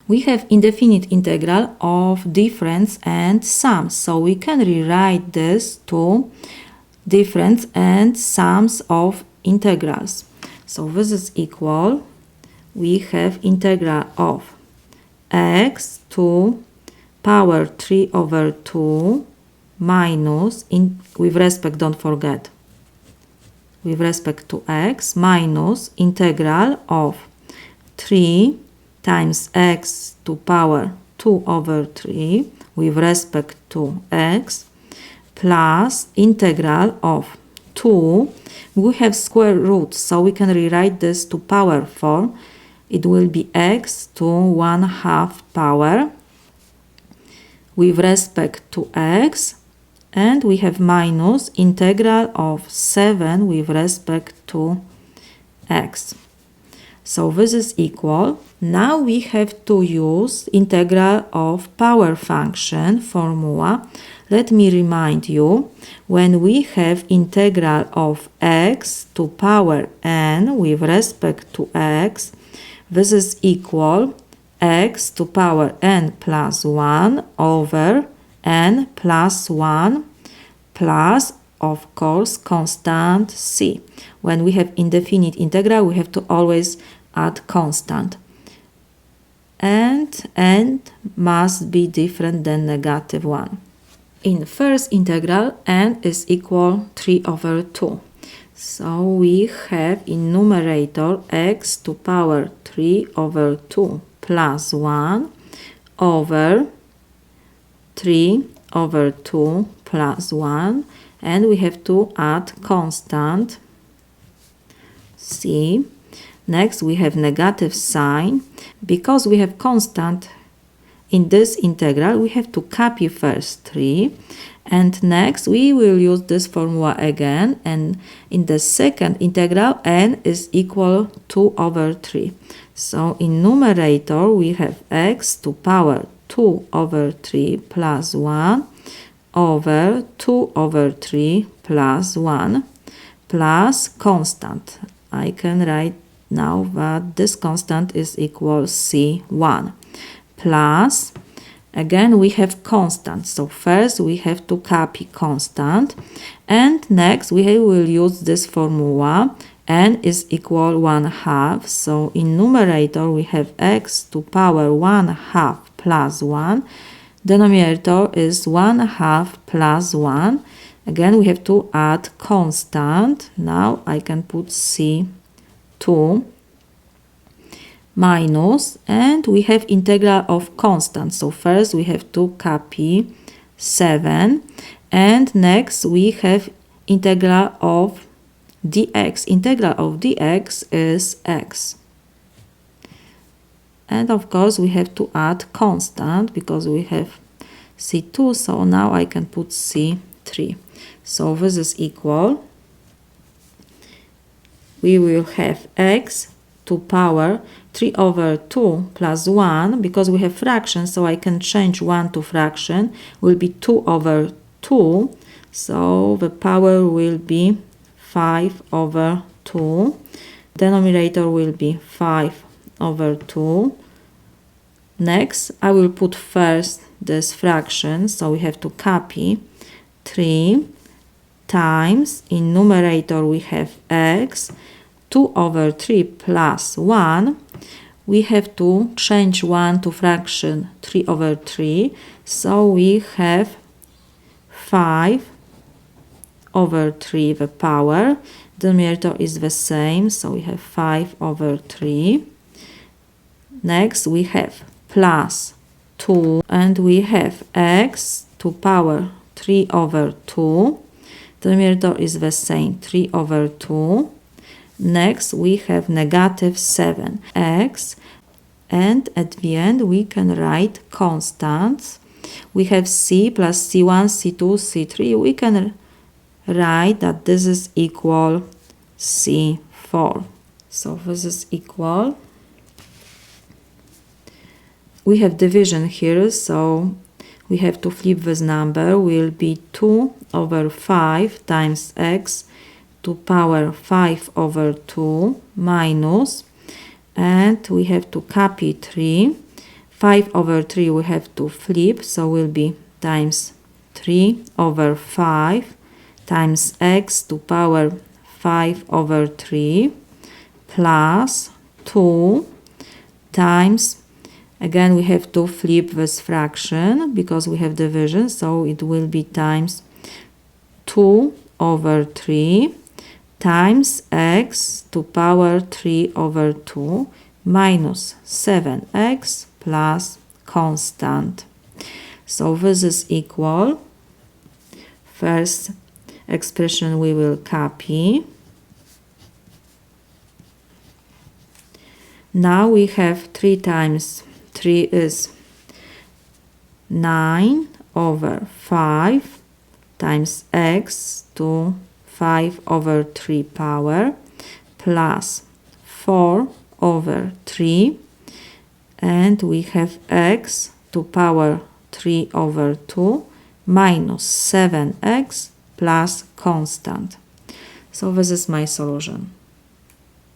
we have indefinite integral of difference and sums. So we can rewrite this to difference and sums of integrals. So this is equal, we have integral of x to power 3 over 2 minus, with respect, don't forget, with respect to x, minus integral of 3 times x to power 2 over 3 with respect to x plus integral of 2. We have square roots, so we can rewrite this to power form. It will be x to 1/2 power with respect to x, and we have minus integral of 7 with respect to x. So this is equal. Now we have to use integral of power function formula. Let me remind you, when we have integral of x to power n with respect to x, this is equal x to power n plus 1 over n plus 1 plus, of course, constant c. When we have indefinite integral, we have to always add constant. And n must be different than -1. In first integral, n is equal 3 over 2. So we have in numerator x to power 3 over 2 plus 1 over 3 over 2 plus 1, and we have to add constant c. Next we have negative sign. Because we have constant in this integral, we have to copy first 3, and next we will use this formula again, and in the second integral n is equal 2 over 3. So in numerator we have x to power 2 over 3 plus 1 over 2 over 3 plus 1 plus constant. I can write now that this constant is equal c1 plus, again we have constant. So first we have to copy constant, and next we will use this formula. N is equal 1/2. So in numerator we have x to power 1/2 plus 1. Denominator is 1/2 plus 1. Again we have to add constant. Now I can put c2 minus, and we have integral of constant. So first we have to copy 7, and next we have integral of dx. Integral of dx is x. And of course we have to add constant because we have c2, so now I can put c3. So this is equal. We will have x to power 3 over 2 plus 1, because we have fractions, so I can change 1 to fraction, will be 2 over 2, so the power will be 5 over 2. Denominator will be 5 over 2. Next, I will put first this fraction, so we have to copy 3 times, in numerator we have x, 2 over 3 plus 1. We have to change 1 to fraction, 3 over 3. So we have 5 over 3 the power. The numerator is the same, so we have 5 over 3. Next we have plus 2, and we have x to power 3 over 2. The numerator is the same, 3 over 2. Next we have negative 7x, and at the end we can write constants. We have c plus c1, c2, c3. We can write that this is equal c4. So this is equal. We have division here, so we have to flip this number. Will be 2 over 5 times x to power 5 over 2 minus, and we have to copy 3. 5 over 3 we have to flip, so will be times 3 over 5 times x to power 5 over 3 plus 2 times, again we have to flip this fraction because we have division, so it will be times 2 over 3 times x to power 3 over 2 minus 7x plus constant. So this is equal. First expression we will copy. Now we have 3 times 3 is 9 over 5 times x to 5 over 3 power plus 4 over 3, and we have x to power 3 over 2 minus 7x plus constant. So this is my solution.